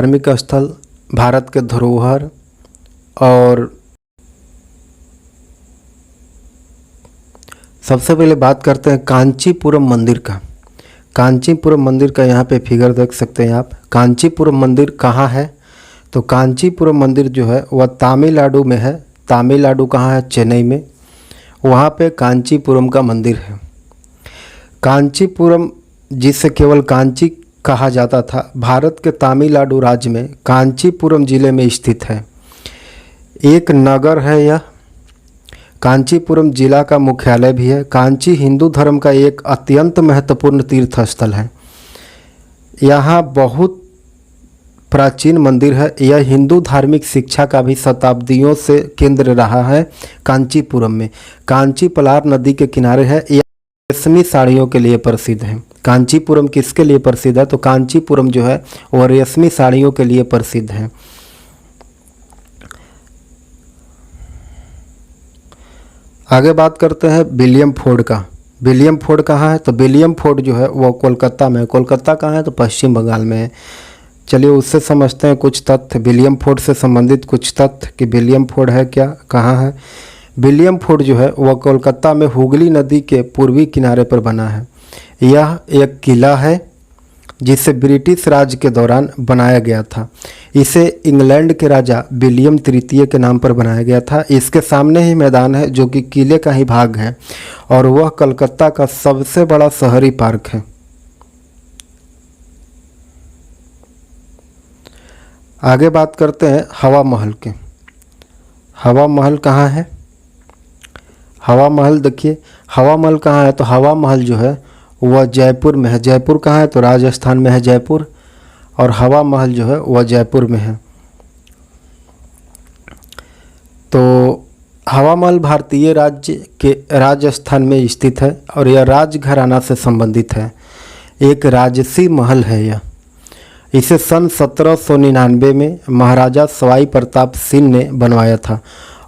धार्मिक स्थल, भारत के धरोहर और सबसे पहले बात करते हैं कांचीपुरम मंदिर का। कांचीपुरम मंदिर का यहाँ पे फिगर देख सकते हैं आप। कांचीपुरम मंदिर कहाँ है? तो कांचीपुरम मंदिर जो है वह तमिलनाडु में है। तमिलनाडु कहाँ है? चेन्नई में। वहाँ पे कांचीपुरम का मंदिर है। कांचीपुरम, जिसे केवल कांची कहा जाता था, भारत के तमिलनाडु राज्य में कांचीपुरम जिले में स्थित है। एक नगर है यह। कांचीपुरम जिला का मुख्यालय भी है। कांची हिंदू धर्म का एक अत्यंत महत्वपूर्ण तीर्थ स्थल है। यहाँ बहुत प्राचीन मंदिर है। यह हिंदू धार्मिक शिक्षा का भी शताब्दियों से केंद्र रहा है। कांचीपुरम में कांची पलार नदी के किनारे है। यह रेशमी साड़ियों के लिए प्रसिद्ध है। कांचीपुरम किसके लिए प्रसिद्ध है? तो कांचीपुरम जो है वह रेशमी साड़ियों के लिए प्रसिद्ध है। आगे बात करते हैं विलियम फोर्ड का। विलियम फोर्ड कहाँ है? तो विलियम फोर्ड जो है वह कोलकाता में है। कोलकाता कहाँ है? तो पश्चिम बंगाल में है। चलिए उससे समझते हैं कुछ तथ्य, विलियम फोर्ड से संबंधित कुछ तथ्य कि विलियम फोर्ड है क्या, कहाँ है। विलियम फोर्ड जो है वह कोलकाता में हुगली नदी के पूर्वी किनारे पर बना है। यह एक किला है जिसे ब्रिटिश राज के दौरान बनाया गया था। इसे इंग्लैंड के राजा विलियम तृतीय के नाम पर बनाया गया था। इसके सामने ही मैदान है जो कि किले का ही भाग है और वह कलकत्ता का सबसे बड़ा शहरी पार्क है। आगे बात करते हैं हवा महल के। हवा महल कहाँ है? हवा महल देखिए, हवा महल कहाँ है? तो हवा महल जो है वह जयपुर में है। जयपुर कहाँ है? तो राजस्थान में है जयपुर। और हवा महल जो है वह जयपुर में है। तो हवा महल भारतीय राज्य के राजस्थान में स्थित है और यह राजघराना से संबंधित है। एक राजसी महल है यह। इसे सन 1799 में महाराजा सवाई प्रताप सिंह ने बनवाया था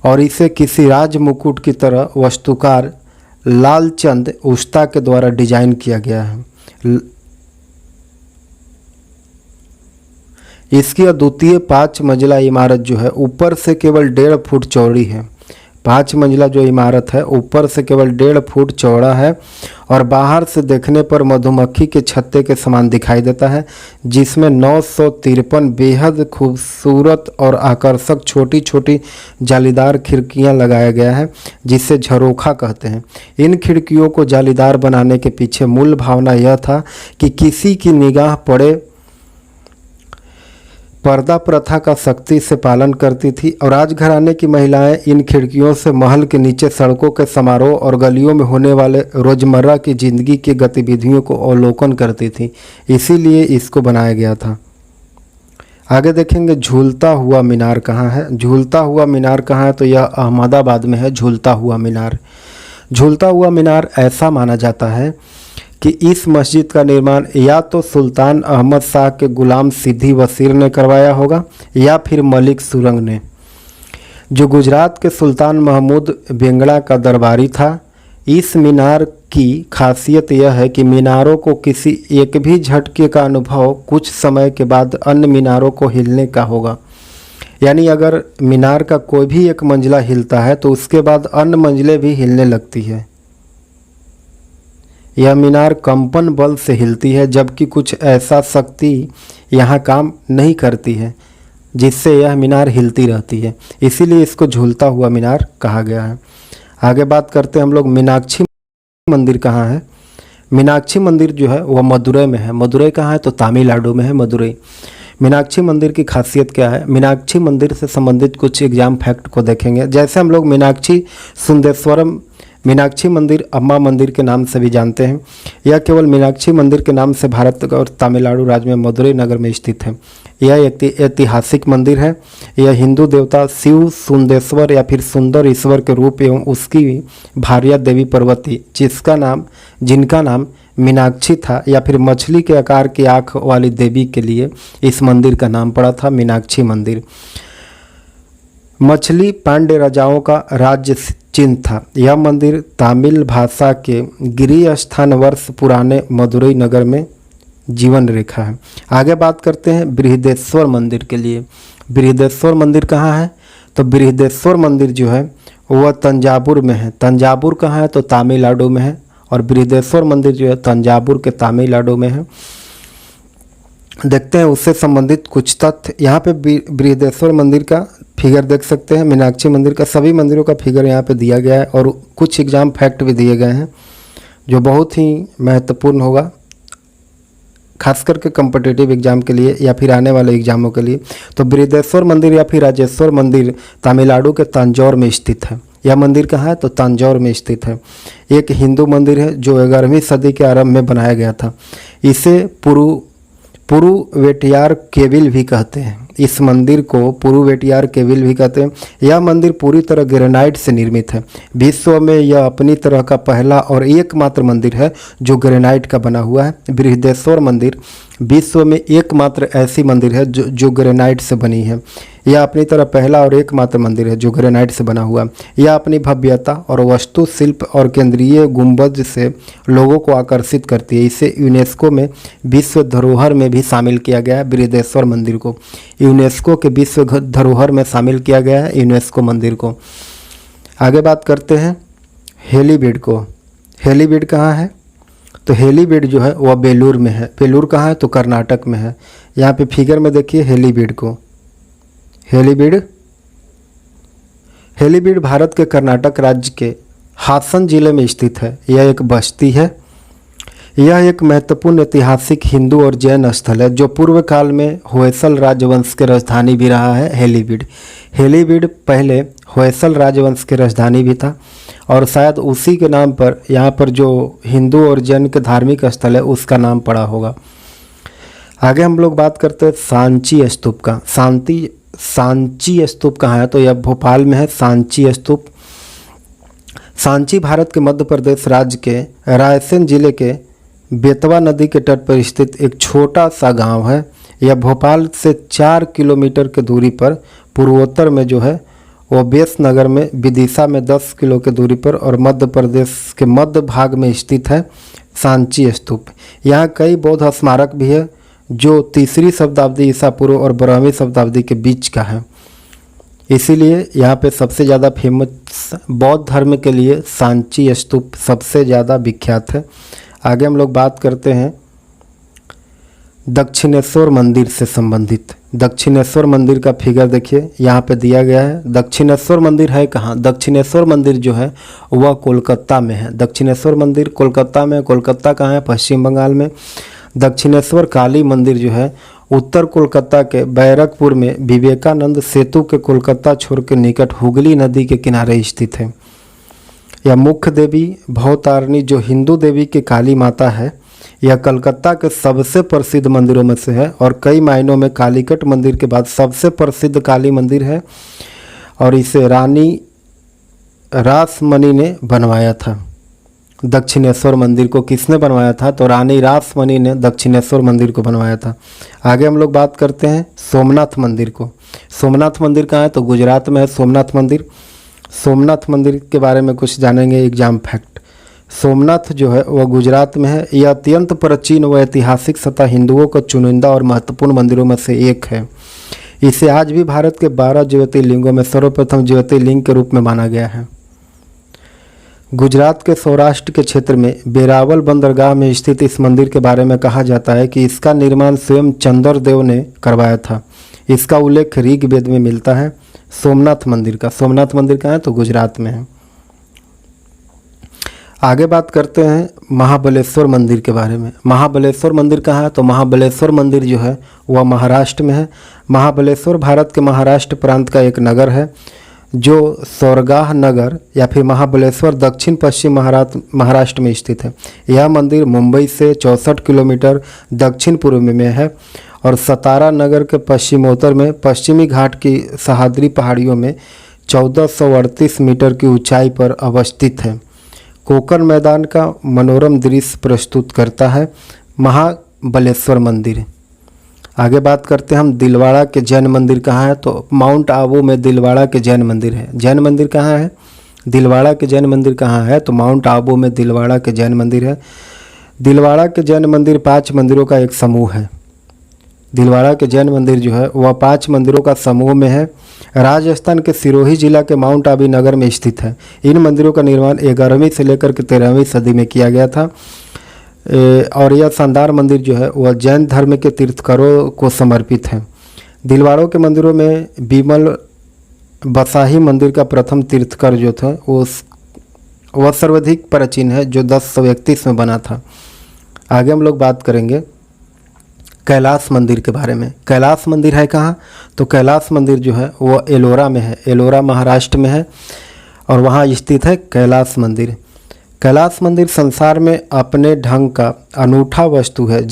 और इसे किसी राज मुकुट की तरह वास्तुकार लालचंद उस्ता के द्वारा डिजाइन किया गया है। इसकी अद्वितीय 5 मंजिला इमारत जो है ऊपर से केवल 1.5 फुट चौड़ी है। 5 मंजिला जो इमारत है ऊपर से केवल 1.5 फुट चौड़ा है और बाहर से देखने पर मधुमक्खी के छत्ते के समान दिखाई देता है, जिसमें 953 बेहद खूबसूरत और आकर्षक छोटी छोटी जालीदार खिड़कियां लगाया गया है, जिसे झरोखा कहते हैं। इन खिड़कियों को जालीदार बनाने के पीछे मूल भावना यह था कि किसी की निगाह पड़े पर्दा प्रथा का सख्ती से पालन करती थी और राजघराने की महिलाएं इन खिड़कियों से महल के नीचे सड़कों के समारोह और गलियों में होने वाले रोजमर्रा की जिंदगी की गतिविधियों को अवलोकन करती थी। इसीलिए इसको बनाया गया था। आगे देखेंगे झूलता हुआ मीनार कहाँ है। झूलता हुआ मीनार कहाँ है? तो यह अहमदाबाद में है। झूलता हुआ मीनार, झूलता हुआ मीनार ऐसा माना जाता है कि इस मस्जिद का निर्माण या तो सुल्तान अहमद शाह के गुलाम सिद्दी वसीर ने करवाया होगा या फिर मलिक सुरंग ने, जो गुजरात के सुल्तान महमूद बेंगड़ा का दरबारी था। इस मीनार की खासियत यह है कि मीनारों को किसी एक भी झटके का अनुभव कुछ समय के बाद अन्य मीनारों को हिलने का होगा। यानी अगर मीनार का कोई भी एक मंजिला हिलता है तो उसके बाद अन्य मंजिलें भी हिलने लगती है। यह मीनार कंपन बल से हिलती है, जबकि कुछ ऐसा शक्ति यहाँ काम नहीं करती है जिससे यह मीनार हिलती रहती है। इसीलिए इसको झूलता हुआ मीनार कहा गया है। आगे बात करते हैं हम लोग मीनाक्षी मंदिर कहाँ है। मीनाक्षी मंदिर जो है वह मदुरई में है। मदुरई कहाँ है? तो तमिलनाडु में है मदुरई। मीनाक्षी मंदिर की खासियत क्या है? मीनाक्षी मंदिर से संबंधित कुछ एग्जाम फैक्ट को देखेंगे। जैसे हम लोग मीनाक्षी सुंदेश्वरम, मीनाक्षी मंदिर अम्मा मंदिर के नाम से भी जानते हैं। यह केवल मीनाक्षी मंदिर के नाम से भारत और तमिलनाडु राज्य में मदुरई नगर में स्थित है। यह एक ऐतिहासिक मंदिर है। यह हिंदू देवता शिव सुंदेश्वर या फिर सुंदर ईश्वर के रूप एवं उसकी भार्या देवी पार्वती, जिनका नाम मीनाक्षी था, या फिर मछली के आकार की आँख वाली देवी के लिए इस मंदिर का नाम पड़ा था मीनाक्षी मंदिर। मछली पांड्य राजाओं का राज्य चिन्ह था। यह मंदिर तमिल भाषा के गिरि स्थान वर्ष पुराने मदुरई नगर में जीवन रेखा है। आगे बात करते हैं बृहदेश्वर मंदिर के लिए। बृहदेश्वर मंदिर कहाँ है? तो बृहदेश्वर मंदिर जो है वह तंजावुर में है। तंजावुर कहाँ है? तो तमिलनाडु में है। और बृहदेश्वर मंदिर जो है तंजावुर के तमिलनाडु में है। देखते हैं उससे संबंधित कुछ तथ्य। यहाँ पे बृहदेश्वर मंदिर का फिगर देख सकते हैं, मीनाक्षी मंदिर का, सभी मंदिरों का फिगर यहाँ पे दिया गया है और कुछ एग्जाम फैक्ट भी दिए गए हैं जो बहुत ही महत्वपूर्ण होगा, खास करके कॉम्पिटिटिव एग्जाम के लिए या फिर आने वाले एग्जामों के लिए। तो बृहदेश्वर मंदिर या फिर राजेश्वर मंदिर तमिलनाडु के तंजौर में स्थित है। यह मंदिर कहाँ है? तो तंजौर में स्थित है। एक हिंदू मंदिर है जो 11वीं सदी के आरंभ में बनाया गया था। इसे पुरुवेटियार केविल भी कहते हैं। इस मंदिर को पुरुवेटियार केविल भी कहते हैं। यह मंदिर पूरी तरह ग्रेनाइट से निर्मित है। विश्व में यह अपनी तरह का पहला और एकमात्र मंदिर है जो ग्रेनाइट का बना हुआ है। बृहदेश्वर मंदिर विश्व में एकमात्र ऐसी मंदिर है जो ग्रेनाइट से बनी है। यह अपनी तरह पहला और एकमात्र मंदिर है जो ग्रेनाइट से बना हुआ है। यह अपनी भव्यता और वास्तुशिल्प और केंद्रीय गुंबद से लोगों को आकर्षित करती है। इसे यूनेस्को में विश्व धरोहर में भी शामिल किया गया है। बृहदेश्वर मंदिर को यूनेस्को के विश्व धरोहर में शामिल किया गया है, यूनेस्को मंदिर को। आगे बात करते हैं हेलीबीड को। हेलीबीड कहाँ है? तो हेलीबीड जो है वह बेलूर में है। बेलूर कहाँ है? तो कर्नाटक में है। यहाँ पे फिगर में देखिए हेलीबीड को। हेलीबीड भारत के कर्नाटक राज्य के हासन जिले में स्थित है। यह एक बस्ती है। यह एक महत्वपूर्ण ऐतिहासिक हिंदू और जैन स्थल है जो पूर्व काल में होयसल राजवंश के राजधानी भी रहा है। हेलीबीड पहले होयसल राजवंश की राजधानी भी था और शायद उसी के नाम पर यहाँ पर जो हिंदू और जैन के धार्मिक स्थल है उसका नाम पड़ा होगा। आगे हम लोग बात करते हैं सांची स्तूप का। सांची स्तूप कहाँ है? तो यह भोपाल में है। सांची स्तूप। सांची भारत के मध्य प्रदेश राज्य के रायसेन जिले के बेतवा नदी के तट पर स्थित एक छोटा सा गांव है। यह भोपाल से 4 किलोमीटर की दूरी पर पूर्वोत्तर में जो है वो बेस नगर में, विदिशा में 10 किलो की दूरी पर और मध्य प्रदेश के मध्य भाग में स्थित है सांची स्तूप। यहाँ कई बौद्ध स्मारक भी है जो 3री शताब्दी ईसा पूर्व और 12वीं शताब्दी के बीच का है। इसीलिए यहाँ पे सबसे ज़्यादा फेमस बौद्ध धर्म के लिए सांची स्तूप सबसे ज़्यादा विख्यात है। आगे हम लोग बात करते हैं दक्षिणेश्वर मंदिर से संबंधित। दक्षिणेश्वर मंदिर का फिगर देखिए यहाँ पे दिया गया है। दक्षिणेश्वर मंदिर है कहाँ? दक्षिणेश्वर मंदिर जो है वह कोलकाता में है। दक्षिणेश्वर मंदिर कोलकाता में। कोलकाता कहाँ है? पश्चिम बंगाल में। दक्षिणेश्वर काली मंदिर जो है उत्तर कोलकाता के बैरकपुर में विवेकानंद सेतु के कोलकाता छोर के निकट हुगली नदी के किनारे स्थित है। यह मुख्य देवी भवतारिणी जो हिंदू देवी की काली माता है, यह कलकत्ता के सबसे प्रसिद्ध मंदिरों में से है और कई मायनों में कालीकट मंदिर के बाद सबसे प्रसिद्ध काली मंदिर है और इसे रानी रासमणी ने बनवाया था। दक्षिणेश्वर मंदिर को किसने बनवाया था? तो रानी रासमणी ने दक्षिणेश्वर मंदिर को बनवाया था। आगे हम लोग बात करते हैं सोमनाथ मंदिर को। सोमनाथ मंदिर कहाँ है? तो गुजरात में है सोमनाथ मंदिर। सोमनाथ मंदिर के बारे में कुछ जानेंगे एग्जाम फैक्ट। सोमनाथ जो है वह गुजरात में है। यह अत्यंत प्राचीन व ऐतिहासिक तथा हिंदुओं का चुनिंदा और महत्वपूर्ण मंदिरों में से एक है। इसे आज भी भारत के 12 ज्योतिर्लिंगों में सर्वप्रथम ज्योतिर्लिंग के रूप में माना गया है। गुजरात के सौराष्ट्र के क्षेत्र में वेरावल बंदरगाह में स्थित इस मंदिर के बारे में कहा जाता है कि इसका निर्माण स्वयं चंद्रदेव ने करवाया था। इसका उल्लेख ऋग्वेद में मिलता है। सोमनाथ मंदिर का। सोमनाथ मंदिर कहाँ है? तो गुजरात में है। आगे बात करते हैं महाबलेश्वर मंदिर के बारे में। महाबलेश्वर मंदिर कहाँ है? तो महाबलेश्वर मंदिर जो है वह महाराष्ट्र में है। महाबलेश्वर भारत के महाराष्ट्र प्रांत का एक नगर है जो सौरगाह नगर या फिर महाबलेश्वर दक्षिण पश्चिम महाराष्ट्र में स्थित है। यह मंदिर मुंबई से 64 किलोमीटर दक्षिण पूर्व में है और सतारा नगर के पश्चिमोत्तर में पश्चिमी घाट की सह्याद्री पहाड़ियों में 1438 मीटर की ऊंचाई पर अवस्थित है। कोकण मैदान का मनोरम दृश्य प्रस्तुत करता है महाबलेश्वर मंदिर। आगे बात करते हैं हम दिलवाड़ा के जैन मंदिर कहाँ है? तो माउंट आबू में दिलवाड़ा के जैन मंदिर है। जैन मंदिर कहाँ है? दिलवाड़ा के जैन मंदिर कहाँ है? तो माउंट आबू में दिलवाड़ा के जैन मंदिर है। दिलवाड़ा के जैन मंदिर 5 मंदिरों का एक समूह है। दिलवाड़ा के जैन मंदिर जो है वह 5 मंदिरों का समूह में है। राजस्थान के सिरोही जिला के माउंट आबू नगर में स्थित है। इन मंदिरों का निर्माण 11वीं से लेकर के 13वीं सदी में किया गया था। और यह शानदार मंदिर जो है वह जैन धर्म के तीर्थंकरों को समर्पित है। दिलवाड़ों के मंदिरों में बीमल बसाही मंदिर का प्रथम तीर्थंकर जो था वह सर्वाधिक प्राचीन है, जो 1031 में बना था। आगे हम लोग बात करेंगे कैलाश मंदिर के बारे में। कैलाश मंदिर है कहाँ? तो कैलाश मंदिर जो है वह एलोरा में है। एलोरा महाराष्ट्र में है और वहाँ स्थित है कैलाश मंदिर। कैलाश मंदिर संसार में अपने ढंग का अनूठा वस्तु है,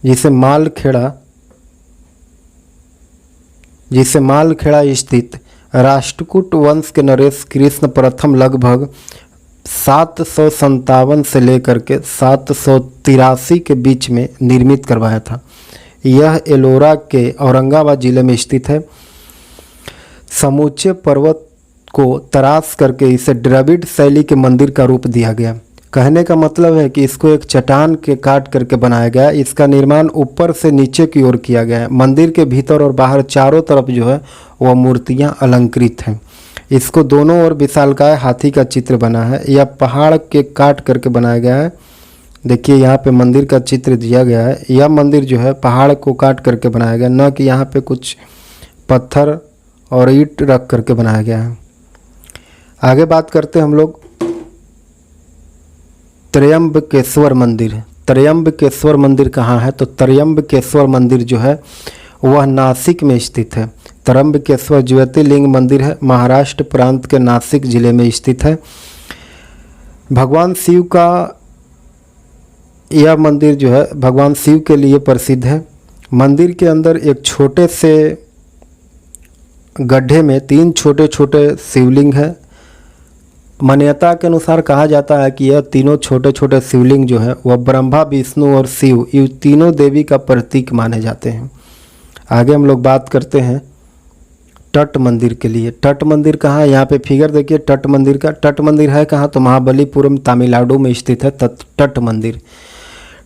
जिसे मालखेड़ा स्थित राष्ट्रकूट वंश के नरेश कृष्ण प्रथम लगभग 757 से लेकर के 783 के बीच में निर्मित करवाया था। यह एलोरा के औरंगाबाद जिले में स्थित है। समूचे पर्वत को तराश करके इसे द्रविड़ शैली के मंदिर का रूप दिया गया। कहने का मतलब है कि इसको एक चट्टान के काट करके बनाया गया। इसका निर्माण ऊपर से नीचे की ओर किया गया है। मंदिर के भीतर और बाहर चारों तरफ जो है वह मूर्तियां अलंकृत हैं। इसको दोनों ओर विशालकाय हाथी का चित्र बना है। यह पहाड़ के काट करके बनाया गया है। देखिए यहाँ पे मंदिर का चित्र दिया गया है। यह मंदिर जो है पहाड़ को काट करके बनाया गया, न कि यहाँ पे कुछ पत्थर और ईंट रख करके बनाया गया है। आगे बात करते हैं हम लोग त्र्यंबकेश्वर मंदिर। त्र्यंबकेश्वर मंदिर कहाँ है? तो त्र्यंबकेश्वर मंदिर जो है वह नासिक में स्थित है। त्र्यंबकेश्वर ज्योतिर्लिंग मंदिर है, महाराष्ट्र प्रांत के नासिक जिले में स्थित है। भगवान शिव का यह मंदिर जो है भगवान शिव के लिए प्रसिद्ध है। मंदिर के अंदर एक छोटे से गड्ढे में 3 छोटे छोटे शिवलिंग है। मान्यता के अनुसार कहा जाता है कि यह तीनों छोटे छोटे शिवलिंग जो है वह ब्रह्मा, विष्णु और शिव, ये तीनों देवी का प्रतीक माने जाते हैं। आगे हम लोग बात करते हैं तट मंदिर के लिए। तट मंदिर कहाँ है? यहाँ पे फिगर देखिए तट मंदिर का। तट मंदिर है कहाँ? तो महाबलीपुरम तमिलनाडु में स्थित है तट मंदिर।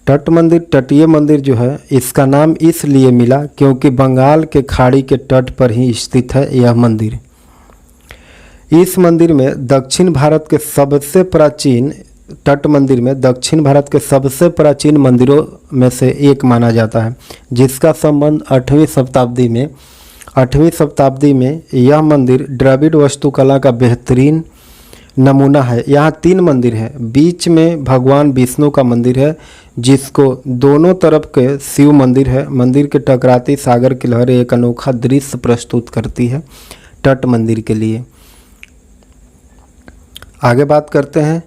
तट मंदिर तटीय मंदिर जो है इसका नाम इसलिए मिला क्योंकि बंगाल के खाड़ी के तट पर ही स्थित है यह मंदिर। इस मंदिर में दक्षिण भारत के सबसे प्राचीन तट मंदिर में दक्षिण भारत के सबसे प्राचीन मंदिरों में से एक माना जाता है, जिसका संबंध 8वीं शताब्दी में यह मंदिर द्रविड़ वास्तुकला का बेहतरीन नमूना है। यहाँ 3 मंदिर है। बीच में भगवान विष्णु का मंदिर है, जिसको दोनों तरफ के शिव मंदिर है। मंदिर के टकराती सागर की लहरें एक अनोखा दृश्य प्रस्तुत करती है तट मंदिर के लिए। आगे बात करते हैं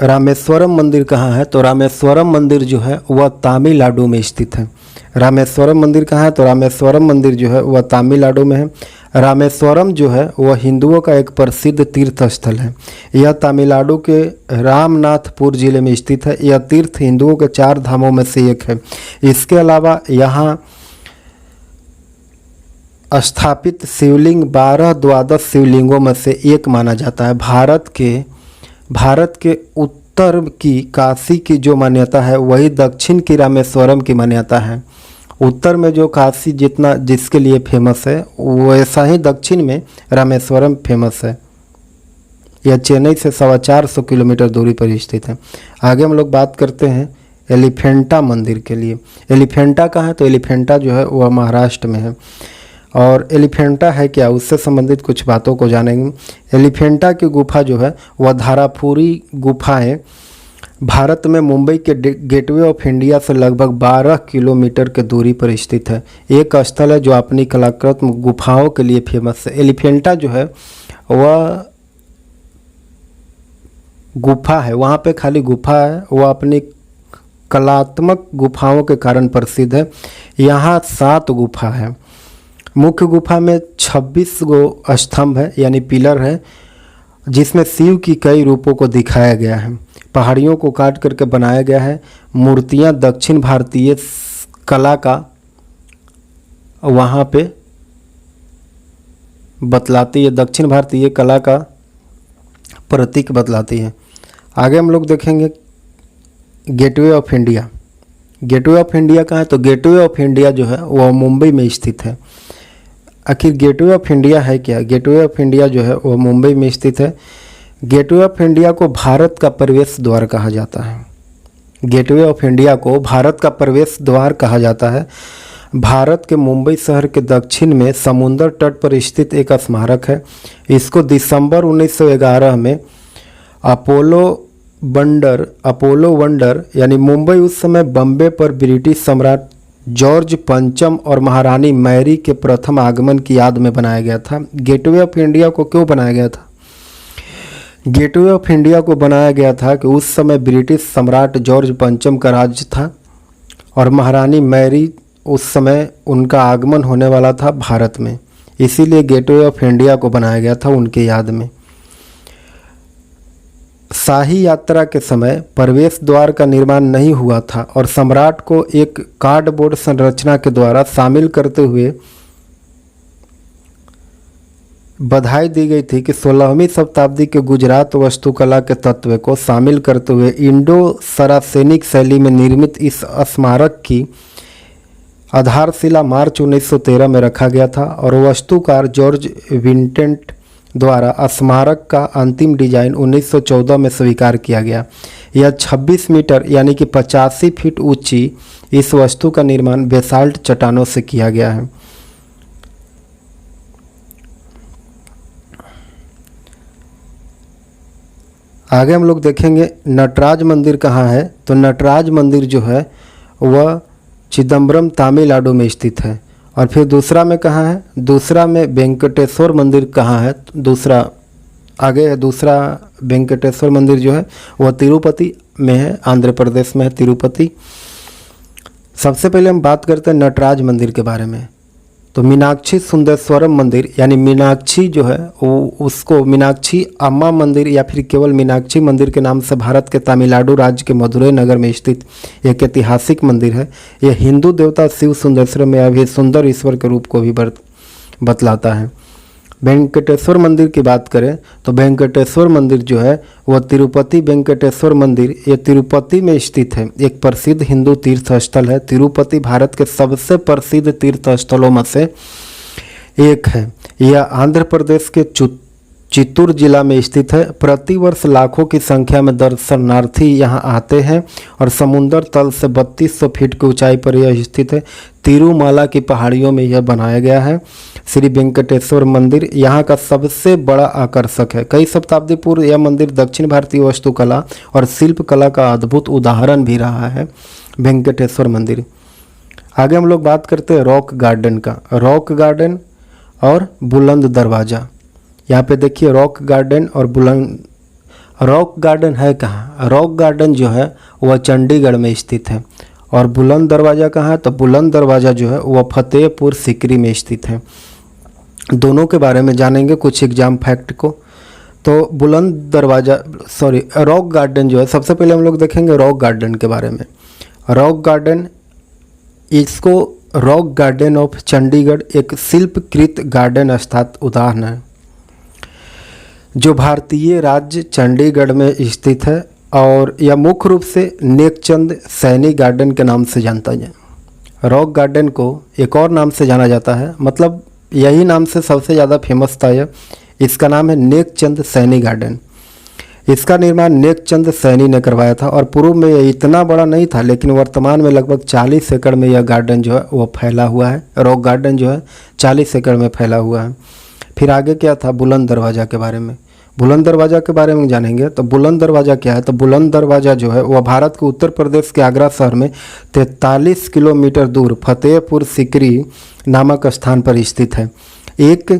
रामेश्वरम मंदिर कहाँ है? तो रामेश्वरम मंदिर जो है वह तमिलनाडु में स्थित है। रामेश्वरम मंदिर कहाँ है? तो रामेश्वरम मंदिर जो है वह तमिलनाडु में है। रामेश्वरम जो है वह हिंदुओं का एक प्रसिद्ध तीर्थ स्थल है। यह तमिलनाडु के रामनाथपुर जिले में स्थित है। यह तीर्थ हिंदुओं के 4 धामों में से एक है। इसके अलावा यहाँ स्थापित शिवलिंग 12 शिवलिंगों में से एक माना जाता है। भारत के उत्तर की काशी की जो मान्यता है वही दक्षिण की रामेश्वरम की मान्यता है। उत्तर में जो काशी जिसके लिए फेमस है वैसा ही दक्षिण में रामेश्वरम फेमस है। यह चेन्नई से 450 किलोमीटर दूरी पर स्थित है। आगे हम लोग बात करते हैं एलिफेंटा मंदिर के लिए। एलिफेंटा कहाँ है? तो एलिफेंटा जो है वह महाराष्ट्र में है। और एलिफेंटा है क्या, उससे संबंधित कुछ बातों को जानेंगे। एलिफेंटा की गुफा जो है वह धारापुरी गुफा है। भारत में मुंबई के गेटवे ऑफ इंडिया से लगभग 12 किलोमीटर के दूरी पर स्थित है। एक स्थल है जो अपनी कलात्मक गुफाओं के लिए फेमस है। एलिफेंटा जो है वह गुफा है, वहाँ पे खाली गुफा है, वह अपनी कलात्मक गुफाओं के कारण प्रसिद्ध है। यहाँ 7 गुफा है। मुख्य गुफा में 26 गो स्तंभ है यानी पिलर है, जिसमें शिव की कई रूपों को दिखाया गया है। पहाड़ियों को काट करके बनाया गया है। मूर्तियाँ दक्षिण भारतीय कला का वहाँ पे बतलाती है, दक्षिण भारतीय कला का प्रतीक बतलाती है। आगे हम लोग देखेंगे gateway of India. Gateway of India कहाँ है? तो गेटवे ऑफ इंडिया जो है वह मुंबई में स्थित है। आखिर गेटवे ऑफ इंडिया है क्या? गेटवे ऑफ इंडिया जो है वह मुंबई में स्थित है। गेटवे ऑफ इंडिया को भारत का प्रवेश द्वार कहा जाता है। गेटवे ऑफ इंडिया को भारत का प्रवेश द्वार कहा जाता है। भारत के मुंबई शहर के दक्षिण में समुद्र तट पर स्थित एक स्मारक है। इसको दिसंबर 1911 में अपोलो वंडर यानी मुंबई उस समय बम्बे पर ब्रिटिश सम्राट जॉर्ज पंचम और महारानी मैरी के प्रथम आगमन की याद में बनाया गया था। गेटवे ऑफ इंडिया को क्यों बनाया गया था? गेटवे ऑफ इंडिया को बनाया गया था कि उस समय ब्रिटिश सम्राट जॉर्ज पंचम का राज्य था और महारानी मैरी उस समय उनका आगमन होने वाला था भारत में, इसीलिए गेटवे ऑफ इंडिया को बनाया गया था उनके याद में। शाही यात्रा के समय प्रवेश द्वार का निर्माण नहीं हुआ था और सम्राट को एक कार्डबोर्ड संरचना के द्वारा शामिल करते हुए बधाई दी गई थी कि 16वीं शताब्दी के गुजरात वास्तुकला के तत्व को शामिल करते हुए इंडो सरासेनिक शैली में निर्मित इस स्मारक की आधारशिला मार्च 1913 में रखा गया था और वास्तुकार जॉर्ज विंटेंट द्वारा स्मारक का अंतिम डिजाइन 1914 में स्वीकार किया गया। यह 26 मीटर यानी कि 85 फीट ऊंची इस वस्तु का निर्माण बेसाल्ट चट्टानों से किया गया है। आगे हम लोग देखेंगे नटराज मंदिर कहाँ है। तो नटराज मंदिर जो है वह चिदम्बरम तमिलनाडु में स्थित है। और फिर दूसरा में कहाँ है? दूसरा में वेंकटेश्वर मंदिर कहाँ है? दूसरा आगे है, दूसरा वेंकटेश्वर मंदिर जो है वह तिरुपति में है, आंध्र प्रदेश में है तिरुपति। सबसे पहले हम बात करते हैं नटराज मंदिर के बारे में। तो मीनाक्षी सुंदरेश्वरम मंदिर यानी मीनाक्षी जो है वो उसको मीनाक्षी अम्मा मंदिर या फिर केवल मीनाक्षी मंदिर के नाम से भारत के तमिलनाडु राज्य के मदुरई नगर में स्थित एक ऐतिहासिक मंदिर है। यह हिंदू देवता शिव सुंदरेश्वरम या भी सुंदर ईश्वर के रूप को भी बतलाता है। वेंकटेश्वर मंदिर की बात करें तो वेंकटेश्वर मंदिर जो है वह तिरुपति वेंकटेश्वर मंदिर ये तिरुपति में स्थित है, एक प्रसिद्ध हिंदू तीर्थ स्थल है। तिरुपति भारत के सबसे प्रसिद्ध तीर्थ स्थलों में से एक है। यह आंध्र प्रदेश के चित्तूर जिला में स्थित है। प्रतिवर्ष लाखों की संख्या में दर्शनार्थी यहां आते हैं और समुद्र तल से 3200 फीट की ऊंचाई पर यह स्थित है। तिरुमाला की पहाड़ियों में यह बनाया गया है। श्री वेंकटेश्वर मंदिर यहाँ का सबसे बड़ा आकर्षक है। कई शताब्दी पूर्व यह मंदिर दक्षिण भारतीय वास्तुकला और शिल्पकला का अद्भुत उदाहरण भी रहा है, वेंकटेश्वर मंदिर। आगे हम लोग बात करते हैं रॉक गार्डन का। रॉक गार्डन और बुलंद दरवाज़ा। यहाँ पे देखिए रॉक गार्डन और बुलंद। रॉक गार्डन है कहाँ? रॉक गार्डन जो है वह चंडीगढ़ में स्थित है। और बुलंद दरवाज़ा कहाँ है? तो बुलंद दरवाज़ा जो है वह फतेहपुर सीकरी में स्थित है। दोनों के बारे में जानेंगे कुछ एग्जाम फैक्ट को। तो बुलंद दरवाज़ा रॉक गार्डन जो है, सबसे पहले हम लोग देखेंगे रॉक गार्डन के बारे में। रॉक गार्डन, इसको रॉक गार्डन ऑफ चंडीगढ़ एक शिल्पकृत गार्डन स्थात उदाहरण है जो भारतीय राज्य चंडीगढ़ में स्थित है और यह मुख्य रूप से नेकचंद सैनी गार्डन के नाम से जानता है। रॉक गार्डन को एक और नाम से जाना जाता है, मतलब यही नाम से सबसे ज़्यादा फेमस था यह। इसका नाम है नेकचंद सैनी गार्डन। इसका निर्माण नेकचंद सैनी ने करवाया था और पूर्व में यह इतना बड़ा नहीं था, लेकिन वर्तमान में लगभग 40 एकड़ में यह गार्डन जो है वो फैला हुआ है। रॉक गार्डन जो है 40 एकड़ में फैला हुआ है। फिर आगे क्या था? बुलंद दरवाज़ा के बारे में। बुलंद दरवाज़ा के बारे में जानेंगे। तो बुलंद दरवाज़ा क्या है? तो बुलंद दरवाज़ा जो है वह भारत के उत्तर प्रदेश के आगरा शहर में 43 किलोमीटर दूर फतेहपुर सीकरी नामक स्थान पर स्थित है। एक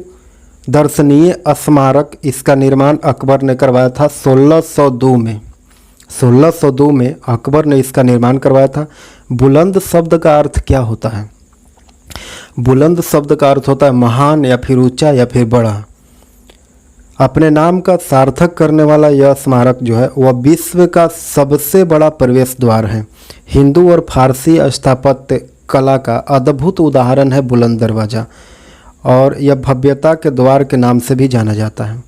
दर्शनीय स्मारक। इसका निर्माण अकबर ने करवाया था 1602 में। 1602 में अकबर ने इसका निर्माण करवाया था। बुलंद शब्द का अर्थ क्या होता है? बुलंद शब्द का अर्थ होता है महान या फिर ऊंचा या फिर बड़ा। अपने नाम का सार्थक करने वाला यह स्मारक जो है वह विश्व का सबसे बड़ा प्रवेश द्वार है। हिंदू और फारसी स्थापत्य कला का अद्भुत उदाहरण है बुलंद दरवाज़ा और यह भव्यता के द्वार के नाम से भी जाना जाता है।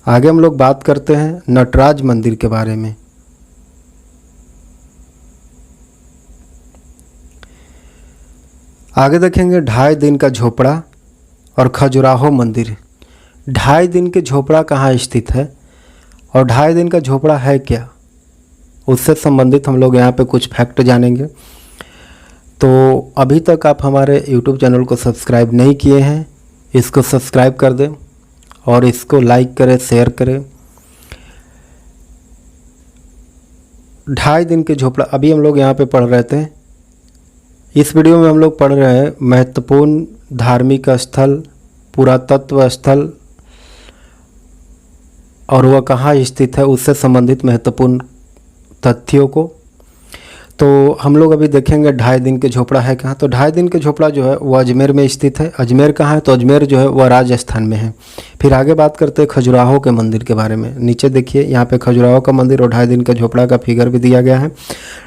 आगे हम लोग बात करते हैं नटराज मंदिर के बारे में। आगे देखेंगे 2.5 दिन का झोपड़ा और खजुराहो मंदिर। 2.5 दिन के झोपड़ा कहाँ स्थित है और 2.5 दिन का झोपड़ा है क्या, उससे संबंधित हम लोग यहाँ पे कुछ फैक्ट जानेंगे। तो अभी तक आप हमारे YouTube चैनल को सब्सक्राइब नहीं किए हैं, इसको सब्सक्राइब कर दें और इसको लाइक करें, शेयर करें। 2.5 दिन के झोपड़ा अभी हम लोग यहाँ पे पढ़ रहे थे। इस वीडियो में हम लोग पढ़ रहे हैं महत्वपूर्ण धार्मिक स्थल, पुरातत्व स्थल और वह कहाँ स्थित है उससे संबंधित महत्वपूर्ण तथ्यों को। तो हम लोग अभी देखेंगे 2.5 दिन के झोपड़ा है कहाँ। तो 2.5 दिन के झोपड़ा जो है वो अजमेर में स्थित है। अजमेर कहाँ है, तो अजमेर जो है वह राजस्थान में है। फिर आगे बात करते हैं खजुराहो के मंदिर के बारे में। नीचे देखिए यहाँ पे खजुराहो का मंदिर और 2.5 दिन का झोपड़ा का फिगर भी दिया गया है।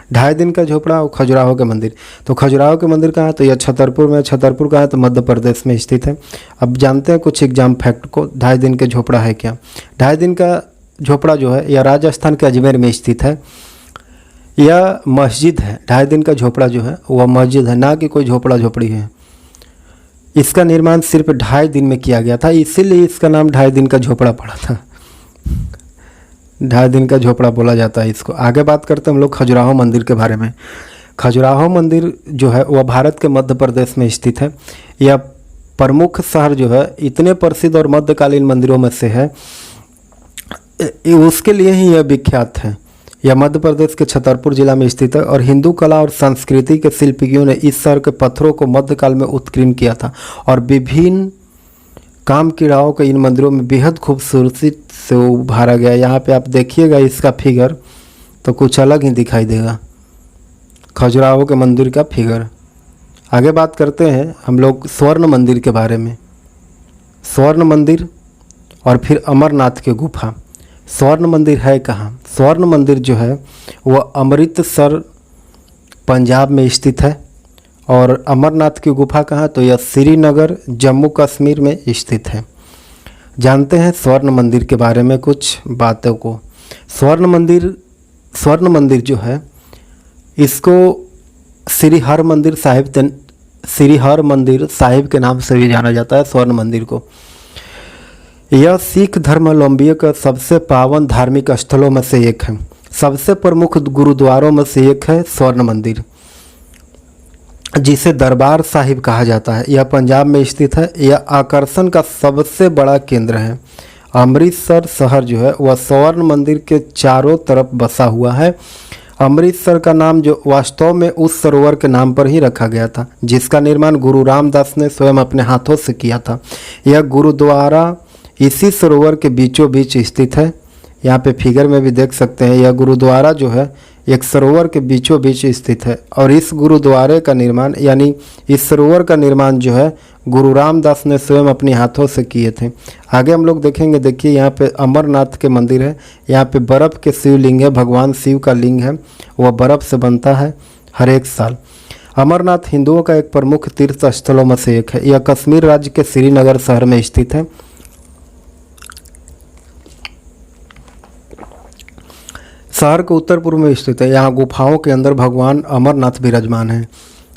2.5 दिन का झोपड़ा और खजुराहो के मंदिर। तो खजुराहो के मंदिर कहाँ है, तो यह छतरपुर में। छतरपुर कहाँ है, तो मध्य प्रदेश में स्थित है। अब जानते हैं कुछ एग्जाम फैक्ट को। 2.5 दिन के झोपड़ा है क्या। 2.5 दिन का झोपड़ा जो है यह राजस्थान के अजमेर में स्थित है। यह मस्जिद है। 2.5 दिन का झोपड़ा जो है वह मस्जिद है, ना कि कोई झोपड़ा झोपड़ी है। इसका निर्माण सिर्फ 2.5 दिन में किया गया था, इसीलिए इसका नाम 2.5 दिन का झोपड़ा पड़ा था। 2.5 दिन का झोपड़ा बोला जाता है इसको। आगे बात करते हैं हम लोग खजुराहो मंदिर के बारे में। खजुराहो मंदिर जो है वह भारत के मध्य प्रदेश में स्थित है। यह प्रमुख शहर जो है इतने प्रसिद्ध और मध्यकालीन मंदिरों में से है, उसके लिए ही यह विख्यात है। यह मध्य प्रदेश के छतरपुर जिला में स्थित है और हिंदू कला और संस्कृति के शिल्पियों ने इस शहर के पत्थरों को मध्यकाल में उत्कीर्ण किया था और विभिन्न काम क्रीड़ाओं के इन मंदिरों में बेहद खूबसूरती से उभारा गया। यहाँ पे आप देखिएगा इसका फिगर तो कुछ अलग ही दिखाई देगा, खजुराहो के मंदिर का फिगर। आगे बात करते हैं हम लोग स्वर्ण मंदिर के बारे में। स्वर्ण मंदिर और फिर अमरनाथ की गुफा। स्वर्ण मंदिर है कहाँ। स्वर्ण मंदिर जो है वह अमृतसर पंजाब में स्थित है और अमरनाथ की गुफा कहाँ, तो यह श्रीनगर जम्मू कश्मीर में स्थित है। जानते हैं स्वर्ण मंदिर के बारे में कुछ बातों को। स्वर्ण मंदिर जो है इसको श्री हरमंदिर साहिब के नाम से भी जाना जाता है। स्वर्ण मंदिर को यह सिख धर्मावलंबियों का सबसे पावन धार्मिक स्थलों में से एक है। सबसे प्रमुख गुरुद्वारों में से एक है स्वर्ण मंदिर, जिसे दरबार साहिब कहा जाता है। यह पंजाब में स्थित है। यह आकर्षण का सबसे बड़ा केंद्र है। अमृतसर शहर जो है वह स्वर्ण मंदिर के चारों तरफ बसा हुआ है। अमृतसर का नाम जो वास्तव में उस सरोवर के नाम पर ही रखा गया था, जिसका निर्माण गुरु रामदास ने स्वयं अपने हाथों से किया था। यह गुरुद्वारा इसी सरोवर के बीचों बीच स्थित है। यहाँ पे फिगर में भी देख सकते हैं, यह गुरुद्वारा जो है एक सरोवर के बीचों बीच स्थित है और इस गुरुद्वारे का निर्माण यानी इस सरोवर का निर्माण जो है गुरु रामदास ने स्वयं अपने हाथों से किए थे। आगे हम लोग देखेंगे, देखिए यहाँ पे अमरनाथ के मंदिर है। यहाँ पे बर्फ़ के शिवलिंग है, भगवान शिव का लिंग है, वह बर्फ़ से बनता है हर एक साल। अमरनाथ हिंदुओं का एक प्रमुख तीर्थ स्थलों में से एक है। यह कश्मीर राज्य के श्रीनगर शहर में स्थित है। शहर के उत्तर पूर्व में स्थित है। यहाँ गुफाओं के अंदर भगवान अमरनाथ विराजमान है।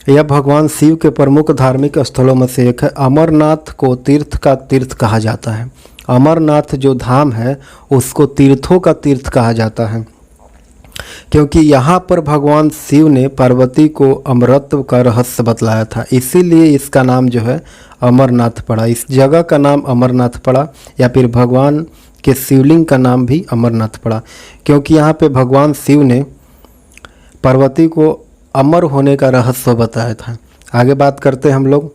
यह भगवान शिव के प्रमुख धार्मिक स्थलों में से एक है। अमरनाथ को तीर्थ का तीर्थ कहा जाता है। अमरनाथ जो धाम है उसको तीर्थों का तीर्थ कहा जाता है, क्योंकि यहाँ पर भगवान शिव ने पार्वती को अमरत्व का रहस्य बतलाया था, इसीलिए इसका नाम जो है अमरनाथ पड़ा। इस जगह का नाम अमरनाथ पड़ा या फिर भगवान के शिवलिंग का नाम भी अमरनाथ पड़ा, क्योंकि यहाँ पे भगवान शिव ने पार्वती को अमर होने का रहस्य बताया था। आगे बात करते हैं हम लोग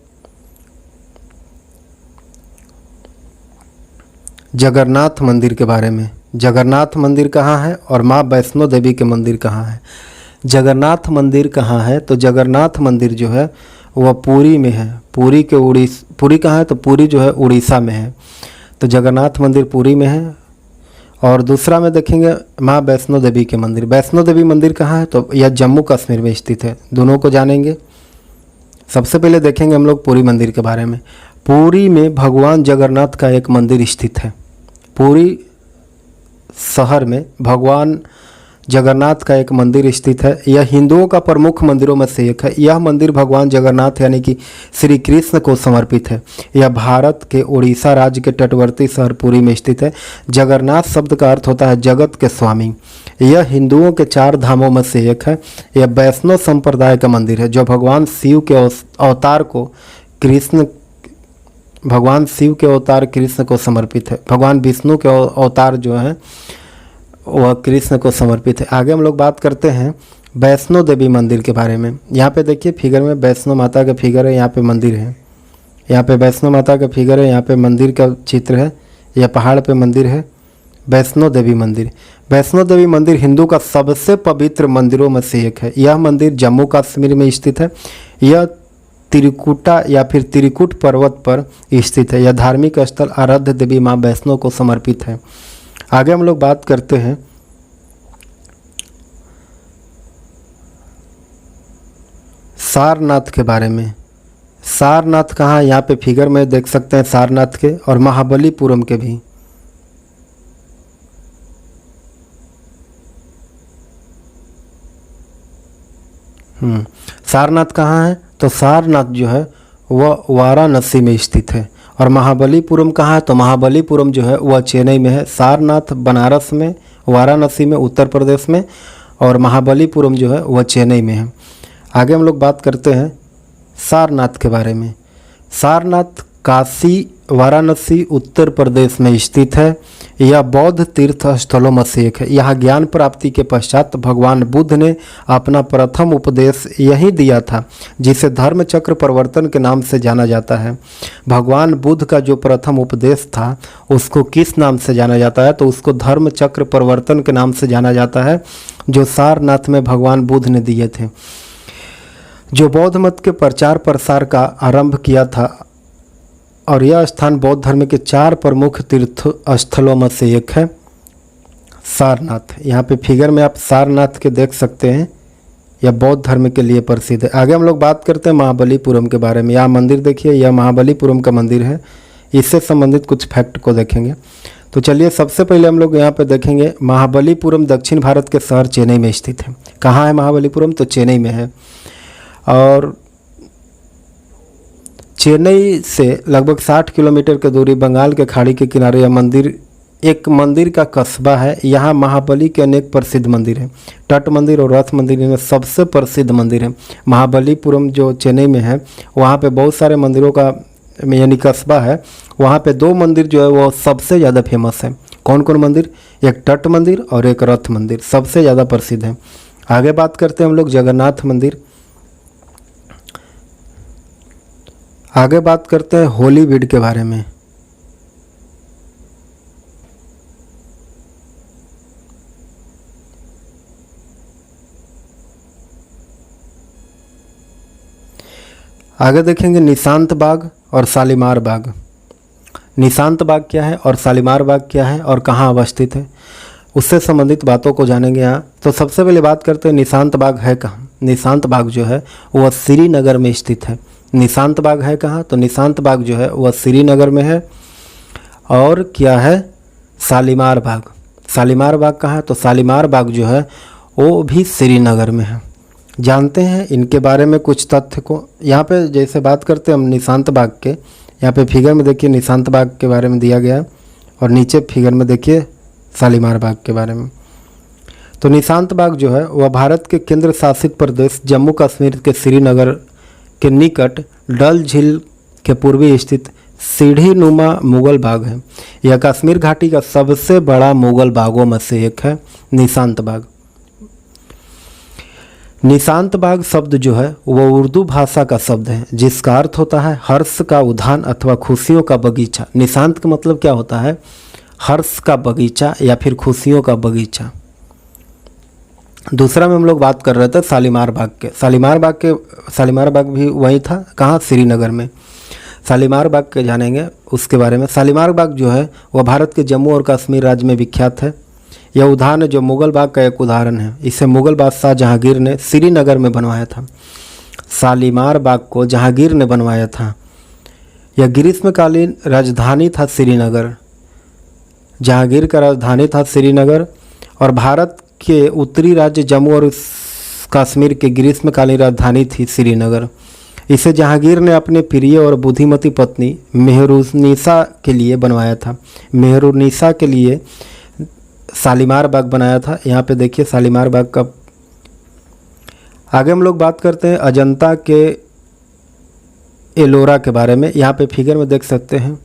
जगन्नाथ मंदिर के बारे में। जगन्नाथ मंदिर कहाँ है और माँ वैष्णो देवी के मंदिर कहाँ है। जगन्नाथ मंदिर कहाँ है, तो जगन्नाथ मंदिर जो है वह पुरी में है। पुरी कहाँ है, तो पुरी जो है उड़ीसा में है। तो जगन्नाथ मंदिर पुरी में है। और दूसरा में देखेंगे माँ वैष्णो देवी के मंदिर। वैष्णो देवी मंदिर कहाँ है, तो यह जम्मू कश्मीर में स्थित है। दोनों को जानेंगे। सबसे पहले देखेंगे हम लोग पुरी मंदिर के बारे में। पुरी में भगवान जगन्नाथ का एक मंदिर स्थित है। पुरी शहर में भगवान जगन्नाथ का एक मंदिर स्थित है। यह हिंदुओं का प्रमुख मंदिरों में से एक है। यह मंदिर भगवान जगन्नाथ यानी कि श्री कृष्ण को समर्पित है। यह भारत के उड़ीसा राज्य के तटवर्ती शहर पुरी में स्थित है। जगन्नाथ शब्द का अर्थ होता है जगत के स्वामी। यह हिंदुओं के 4 धामों में से एक है। यह वैष्णव संप्रदाय का मंदिर है जो भगवान शिव के अवतार कृष्ण को समर्पित है। भगवान विष्णु के अवतार जो हैं वह कृष्ण को समर्पित है। आगे हम लोग बात करते हैं वैष्णो देवी मंदिर के बारे में। यहाँ पे देखिए फिगर में वैष्णो माता का फिगर है, यहाँ पे मंदिर है। यहाँ पे वैष्णो माता का फिगर है, यहाँ पे मंदिर का चित्र है। यह पहाड़ पे मंदिर है वैष्णो देवी मंदिर। वैष्णो देवी मंदिर हिंदू का सबसे पवित्र मंदिरों में से एक है। यह मंदिर जम्मू कश्मीर में स्थित है। यह त्रिकुटा या फिर त्रिकुट पर्वत पर स्थित है। यह धार्मिक स्थल आराध्य देवी माँ वैष्णो को समर्पित है। आगे हम लोग बात करते हैं सारनाथ के बारे में। सारनाथ कहाँ है? यहाँ पे फिगर में देख सकते हैं सारनाथ के और महाबलीपुरम के भी। सारनाथ कहाँ है? तो सारनाथ जो है वह वाराणसी में स्थित है। और महाबलीपुरम कहाँ है? तो महाबलीपुरम जो है वह चेन्नई में है। सारनाथ बनारस में, वाराणसी में उत्तर प्रदेश में, और महाबलीपुरम जो है वह चेन्नई में है। आगे हम लोग बात करते हैं सारनाथ के बारे में। सारनाथ काशी वाराणसी उत्तर प्रदेश में स्थित है। यह बौद्ध तीर्थ स्थलों में से एक है। यहाँ ज्ञान प्राप्ति के पश्चात भगवान बुद्ध ने अपना प्रथम उपदेश यही दिया था, जिसे धर्म चक्र प्रवर्तन के नाम से जाना जाता है। भगवान बुद्ध का जो प्रथम उपदेश था उसको किस नाम से जाना जाता है? तो उसको धर्म चक्र प्रवर्तन के नाम से जाना जाता है, जो सारनाथ में भगवान बुद्ध ने दिए थे, जो बौद्ध मत के प्रचार प्रसार का आरंभ किया था। और यह स्थान बौद्ध धर्म के 4 प्रमुख तीर्थ स्थलों में से एक है सारनाथ। यहाँ पे फिगर में आप सारनाथ के देख सकते हैं। यह बौद्ध धर्म के लिए प्रसिद्ध है। आगे हम लोग बात करते हैं महाबलीपुरम के बारे में। यह मंदिर देखिए, यह महाबलीपुरम का मंदिर है। इससे संबंधित कुछ फैक्ट को देखेंगे। तो चलिए सबसे पहले हम लोग यहाँ पे देखेंगे महाबलीपुरम दक्षिण भारत के शहर चेन्नई में स्थित है। कहाँ है महाबलीपुरम? तो चेन्नई में है। और चेन्नई से लगभग 60 किलोमीटर की दूरी बंगाल के खाड़ी के किनारे यह मंदिर एक मंदिर का कस्बा है। यहाँ महाबली के अनेक प्रसिद्ध मंदिर हैं। तट मंदिर और रथ मंदिर इनमें सबसे प्रसिद्ध मंदिर है। महाबलीपुरम जो चेन्नई में है वहाँ पे बहुत सारे मंदिरों का यानी कस्बा है। वहाँ पे 2 मंदिर जो है वो सबसे ज़्यादा फेमस है। कौन कौन मंदिर? एक तट मंदिर और एक रथ मंदिर सबसे ज़्यादा प्रसिद्ध है। आगे बात करते हैं हम लोग जगन्नाथ मंदिर। आगे बात करते हैं हॉलीवुड के बारे में। आगे देखेंगे निशांत बाग और शालीमार बाग। निशांत बाग क्या है और शालीमार बाग क्या है और कहाँ अवस्थित है, उससे संबंधित बातों को जानेंगे यहाँ। तो सबसे पहले बात करते हैं निशांत बाग है कहाँ। निशांत बाग जो है वह श्रीनगर में स्थित है। निशांत बाग है कहाँ? तो निशांत बाग जो है वह श्रीनगर में है। और क्या है? शालीमार बाग। शालीमार बाग कहाँ है? तो शालीमार बाग जो है वो भी श्रीनगर में है। जानते हैं इनके बारे में कुछ तथ्य को। यहाँ पे जैसे बात करते हैं हम निशांत बाग के, यहाँ पे फिगर में देखिए निशांत बाग के बारे में दिया गया है और नीचे फिगर में देखिए शालीमार बाग के बारे में। तो निशांत बाग जो है वह भारत के केंद्र शासित प्रदेश जम्मू कश्मीर के श्रीनगर के निकट डल झील के पूर्वी स्थित सीढ़ी नुमा मुगल बाग है। यह कश्मीर घाटी का सबसे बड़ा मुगल बागों में से एक है निशांत बाग। निशांत बाग शब्द जो है वह उर्दू भाषा का शब्द है जिसका अर्थ होता है हर्ष का उद्यान अथवा खुशियों का बगीचा। निशांत का मतलब क्या होता है? हर्ष का बगीचा या फिर खुशियों का बगीचा। दूसरा में हम लोग बात कर रहे थे शालीमार बाग के। शालीमार बाग भी वही था। कहाँ? श्रीनगर में। शालीमार बाग के जानेंगे उसके बारे में। शालीमार बाग जो है वह भारत के जम्मू और कश्मीर राज्य में विख्यात है। यह उद्यान है जो मुगल बाग का एक उदाहरण है। इसे मुगल बादशाह जहांगीर ने श्रीनगर में बनवाया था। शालीमार बाग को जहांगीर ने बनवाया था। यह ग्रीष्मकालीन राजधानी था श्रीनगर। जहांगीर का राजधानी था श्रीनगर, और भारत के उत्तरी राज्य जम्मू और कश्मीर के ग्रीष्मकालीन राजधानी थी श्रीनगर। इसे जहांगीर ने अपने प्रिय और बुद्धिमती पत्नी मेहरुन्निसा के लिए बनवाया था। मेहरुन्निसा के लिए शालीमार बाग बनाया था। यहाँ पे देखिए शालीमार बाग का। आगे हम लोग बात करते हैं अजंता के एलोरा के बारे में। यहाँ पे फिगर में देख सकते हैं।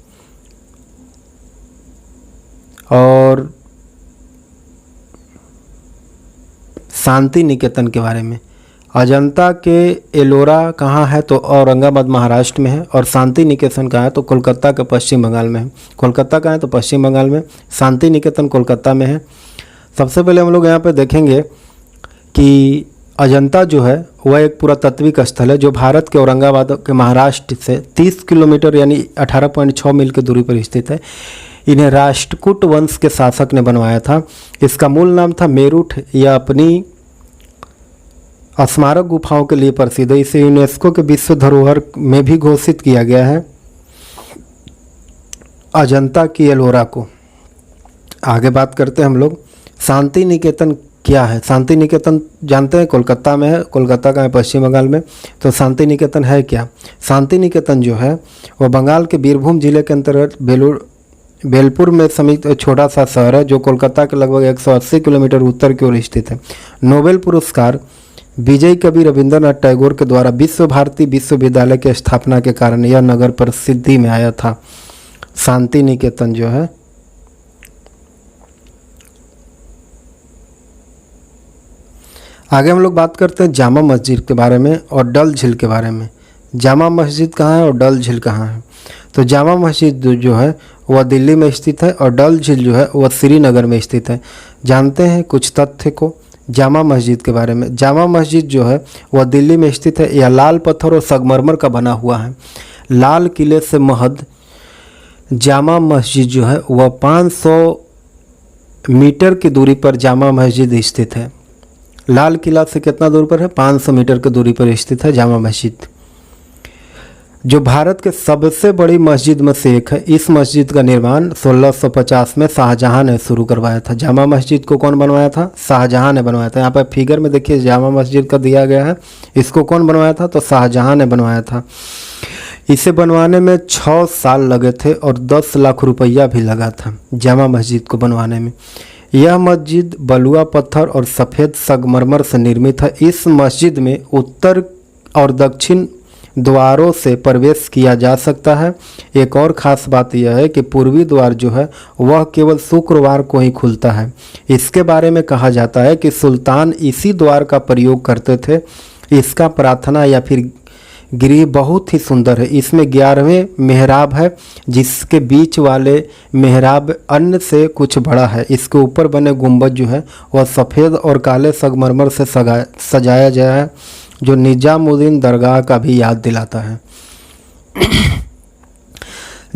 और शांति निकेतन के बारे में। अजंता के एलोरा कहाँ है तो औरंगाबाद महाराष्ट्र में है, और शांति निकेतन कहाँ है तो कोलकाता के पश्चिम बंगाल में है। कोलकाता कहाँ है तो पश्चिम बंगाल में, शांति निकेतन कोलकाता में है। सबसे पहले हम लोग यहाँ पे देखेंगे कि अजंता जो है वह एक पुरातात्विक स्थल है जो भारत के औरंगाबाद के महाराष्ट्र से 30 किलोमीटर यानी 18.6 मील की दूरी पर स्थित है। इन्हें राष्ट्रकूट वंश के शासक ने बनवाया था। इसका मूल नाम था मेरुठ। यह अपनी स्मारक गुफाओं के लिए प्रसिद्ध है। इसे यूनेस्को के विश्व धरोहर में भी घोषित किया गया है अजंता की एलोरा को। आगे बात करते हैं हम लोग शांति निकेतन क्या है। शांति निकेतन जानते हैं कोलकाता में है। कोलकाता का है पश्चिम बंगाल में। तो शांति निकेतन है क्या? शांति निकेतन जो है वह बंगाल के बीरभूम जिले के अंतर्गत बेलपुर में समित छोटा सा शहर है जो कोलकाता के लगभग 180 किलोमीटर उत्तर की ओर स्थित है। नोबेल पुरस्कार विजयी कवि रविंद्रनाथ टैगोर के द्वारा विश्व भारती विश्वविद्यालय की स्थापना के कारण यह नगर प्रसिद्धि में आया था। शांति निकेतन जो है। आगे हम लोग बात करते हैं जामा मस्जिद के बारे में और डल झील के बारे में। जामा मस्जिद कहाँ है और डल झील कहाँ है? तो जामा मस्जिद जो है वह दिल्ली में स्थित है और डल झील जो है वह श्रीनगर में स्थित है। जानते हैं कुछ तथ्य को जामा मस्जिद के बारे में। जामा मस्जिद जो है वह दिल्ली में स्थित है। यह लाल पत्थर और संगमरमर का बना हुआ है। लाल किले से महद जामा मस्जिद जो है वह 500 मीटर की दूरी पर जामा मस्जिद स्थित है। लाल किला से कितना दूर पर है? 500 मीटर की दूरी पर स्थित है जामा मस्जिद, जो भारत के सबसे बड़ी मस्जिद में से एक है। इस मस्जिद का निर्माण 1650 में शाहजहां ने शुरू करवाया था। जामा मस्जिद को कौन बनवाया था? शाहजहां ने बनवाया था। यहाँ पर फिगर में देखिए जामा मस्जिद का दिया गया है। इसको कौन बनवाया था? तो शाहजहां ने बनवाया था। इसे बनवाने में 6 साल लगे थे और 10 लाख रुपया भी लगा था जामा मस्जिद को बनवाने में। यह मस्जिद बलुआ पत्थर और सफ़ेद संगमरमर से निर्मित है। इस मस्जिद में उत्तर और दक्षिण द्वारों से प्रवेश किया जा सकता है। एक और ख़ास बात यह है कि पूर्वी द्वार जो है वह केवल शुक्रवार को ही खुलता है। इसके बारे में कहा जाता है कि सुल्तान इसी द्वार का प्रयोग करते थे। इसका प्रार्थना या फिर गृह बहुत ही सुंदर है। इसमें 11वें मेहराब है, जिसके बीच वाले मेहराब अन्य से कुछ बड़ा है। इसके ऊपर बने गुंबद जो है वह सफ़ेद और काले संगमरमर से सजाया गया है, जो निजामुद्दीन दरगाह का भी याद दिलाता है।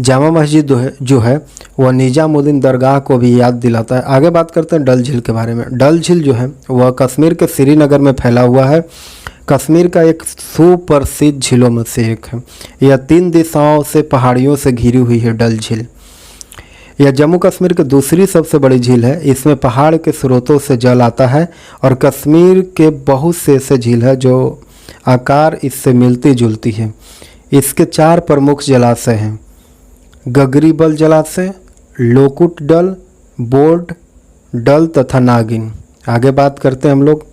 जामा मस्जिद जो है वह निजामुद्दीन दरगाह को भी याद दिलाता है। आगे बात करते हैं डल झील के बारे में। डल झील जो है वह कश्मीर के श्रीनगर में फैला हुआ है। कश्मीर का एक सुप्रसिद्ध झीलों में से एक है। यह 3 दिशाओं से पहाड़ियों से घिरी हुई है डल झील। यह जम्मू कश्मीर की दूसरी सबसे बड़ी झील है। इसमें पहाड़ के स्रोतों से जल आता है और कश्मीर के बहुत से ऐसे झील है जो आकार इससे मिलती जुलती है। इसके 4 प्रमुख जलाशय हैं: गगरीबल जलाशय, लोकुट डल, बोर्ड डल तथा नागिन। आगे बात करते हैं हम लोग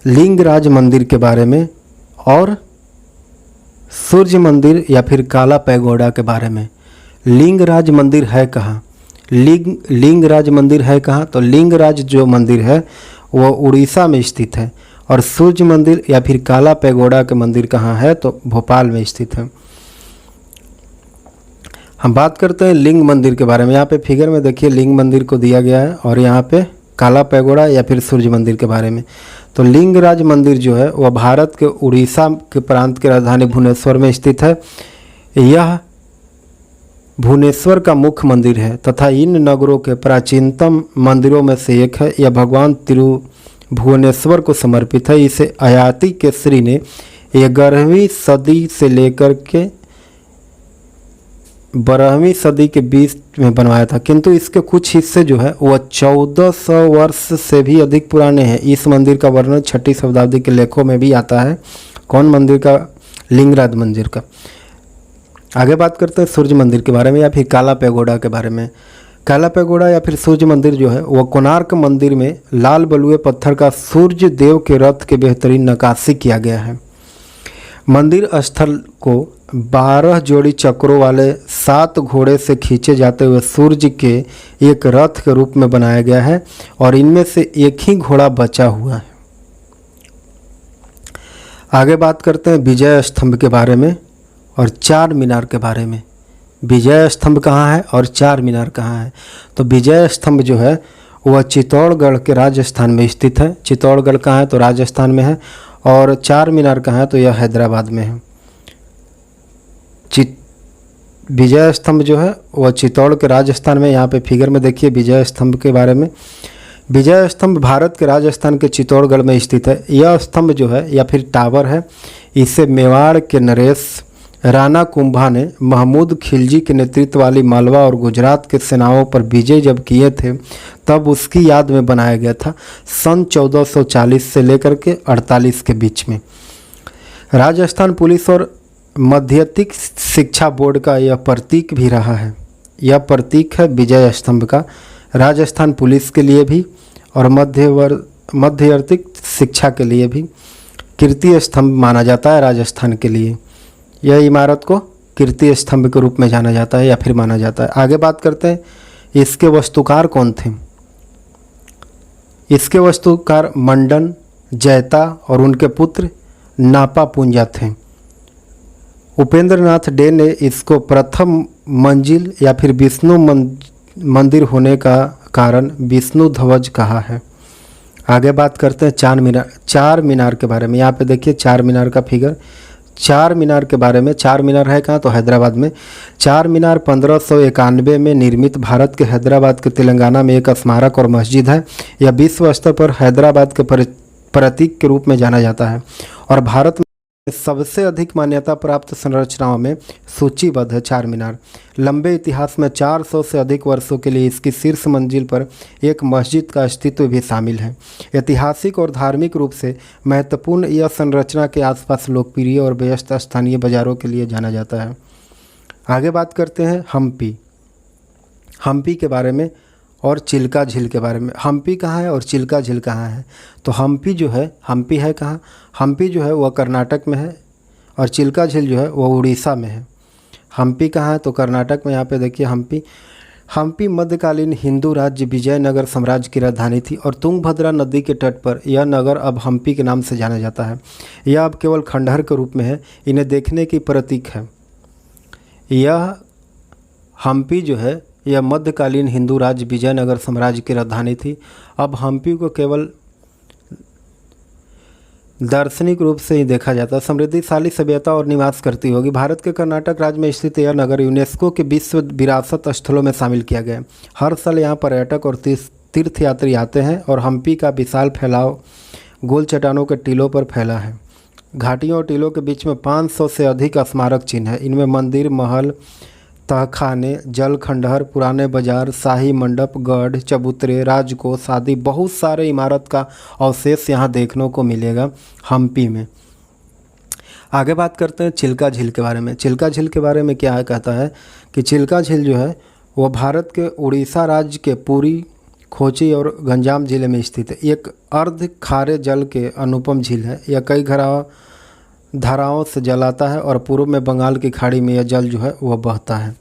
लिंगराज मंदिर के बारे में और सूर्य मंदिर या फिर काला पैगोडा के बारे में। लिंगराज मंदिर है कहाँ? लिंगराज मंदिर है कहाँ? तो लिंगराज जो मंदिर है वो उड़ीसा में स्थित है। और सूर्य मंदिर या फिर काला पैगोडा के मंदिर कहाँ है? तो भोपाल में स्थित है। हम बात करते हैं लिंग मंदिर के बारे में। यहाँ पे फिगर में देखिए लिंग मंदिर को दिया गया है और यहाँ पे काला पैगोडा या फिर सूर्य मंदिर के बारे में। तो लिंगराज मंदिर जो है वह भारत के उड़ीसा के प्रांत की राजधानी भुवनेश्वर में स्थित है। यह भुवनेश्वर का मुख्य मंदिर है तथा इन नगरों के प्राचीनतम मंदिरों में से एक है। यह भगवान भुवनेश्वर को समर्पित है। इसे अयाती केसरी ने 11वीं सदी से लेकर के 12वीं सदी के बीच में बनवाया था, किंतु इसके कुछ हिस्से जो है वह 1400 वर्ष से भी अधिक पुराने हैं। इस मंदिर का वर्णन 6वीं शताब्दी के लेखों में भी आता है। कौन मंदिर का? लिंगराज मंदिर का। आगे बात करते हैं सूर्य मंदिर के बारे में या फिर काला पैगोडा के बारे में। काला पैगोडा या फिर सूर्य मंदिर जो है वह कोणार्क मंदिर में लाल बलुए पत्थर का सूर्य देव के रथ के बेहतरीन नक्काशी किया गया है। मंदिर स्थल को 12 जोड़ी चक्रों वाले 7 घोड़े से खींचे जाते हुए सूर्य के एक रथ के रूप में बनाया गया है और इनमें से एक ही घोड़ा बचा हुआ है। आगे बात करते हैं विजय स्तंभ के बारे में और चार मीनार के बारे में। विजय स्तंभ कहाँ है और चार मीनार कहाँ है? तो विजय स्तंभ जो है वह चित्तौड़गढ़ के राजस्थान में स्थित है। चित्तौड़गढ़ कहाँ है? तो राजस्थान में है। और चार मीनार कहाँ है? तो यह हैदराबाद में है। विजय स्तंभ जो है वह चित्तौड़ के राजस्थान में, यहाँ पे फिगर में देखिए विजय स्तंभ के बारे में। विजय स्तंभ भारत के राजस्थान के चित्तौड़गढ़ में स्थित है। यह स्तंभ जो है या फिर टावर है, इसे मेवाड़ के नरेश राणा कुंभा ने महमूद खिलजी के नेतृत्व वाली मालवा और गुजरात के सेनाओं पर विजय जब किए थे तब उसकी याद में बनाया गया था, सन 1440 से लेकर के 48 के बीच में। राजस्थान पुलिस और माध्यमिक शिक्षा बोर्ड का यह प्रतीक भी रहा है। यह प्रतीक है विजय स्तंभ का, राजस्थान पुलिस के लिए भी और माध्यमिक शिक्षा के लिए भी कीर्ति स्तंभ माना जाता है। राजस्थान के लिए यह इमारत को कीर्ति स्तंभ के रूप में जाना जाता है या फिर माना जाता है। आगे बात करते हैं इसके वास्तुकार कौन थे। इसके वास्तुकार मंडन, जैता और उनके पुत्र नापा पुंजा थे। उपेंद्र नाथ डे ने इसको प्रथम मंजिल या फिर विष्णु मंदिर होने का कारण विष्णु ध्वज कहा है। आगे बात करते हैं चार मीनार के बारे में। यहाँ पे देखिए चार मीनार का फिगर। चार मीनार के बारे में, चार मीनार है कहाँ? तो हैदराबाद में। चार मीनार 1591 में निर्मित भारत के हैदराबाद के तेलंगाना में एक स्मारक और मस्जिद है। यह विश्व स्तर पर हैदराबाद के प्रतीक के रूप में जाना जाता है और भारत में सबसे अधिक मान्यता प्राप्त संरचनाओं में सूचीबद्ध है चार मीनार। लंबे इतिहास में 400 से अधिक वर्षों के लिए इसकी शीर्ष मंजिल पर एक मस्जिद का अस्तित्व भी शामिल है। ऐतिहासिक और धार्मिक रूप से महत्वपूर्ण यह संरचना के आसपास लोकप्रिय और व्यस्त स्थानीय बाजारों के लिए जाना जाता है। आगे बात करते हैं हम्पी के बारे में और चिल्का झील के बारे में। हम्पी कहाँ है और चिल्का झील कहाँ है? तो हम्पी है कहाँ? हम्पी जो है वह कर्नाटक में है और चिल्का झील जो है वह उड़ीसा में है। हम्पी कहाँ है? तो कर्नाटक में। यहाँ पे देखिए हम्पी मध्यकालीन हिंदू राज्य विजयनगर साम्राज्य की राजधानी थी और तुंगभद्रा नदी के तट पर यह नगर अब हम्पी के नाम से जाना जाता है। यह अब केवल खंडहर के रूप में है, इन्हें देखने की प्रतीक है। यह हम्पी जो है यह मध्यकालीन हिंदू राज्य विजयनगर साम्राज्य की राजधानी थी। अब हम्पी को केवल दार्शनिक रूप से ही देखा जाता है। समृद्धिशाली सभ्यता और निवास करती होगी। भारत के कर्नाटक राज्य में स्थित यह नगर यूनेस्को के विश्व विरासत स्थलों में शामिल किया गया है। हर साल यहाँ पर्यटक और तीर्थयात्री आते हैं और हम्पी का विशाल फैलाव गोल चट्टानों के टीलों पर फैला है। घाटियों और टीलों के बीच में 500 से अधिक स्मारक चिन्ह हैं। इनमें मंदिर, महल, तहखाने, जल खंडहर, पुराने बाजार, शाही मंडप, गढ़, चबूतरे, राजकोष आदि बहुत सारे इमारत का अवशेष यहाँ देखने को मिलेगा हम्पी में। आगे बात करते हैं चिल्का झील के बारे में। चिल्का झील के बारे में क्या कहता है कि चिल्का झील जो है वो भारत के उड़ीसा राज्य के पुरी, खोची और गंजाम जिले में स्थित है। एक अर्ध खारे जल के अनुपम झील है। यह कई धाराओं से जल आता है और पूर्व में बंगाल की खाड़ी में यह जल जो है वह बहता है।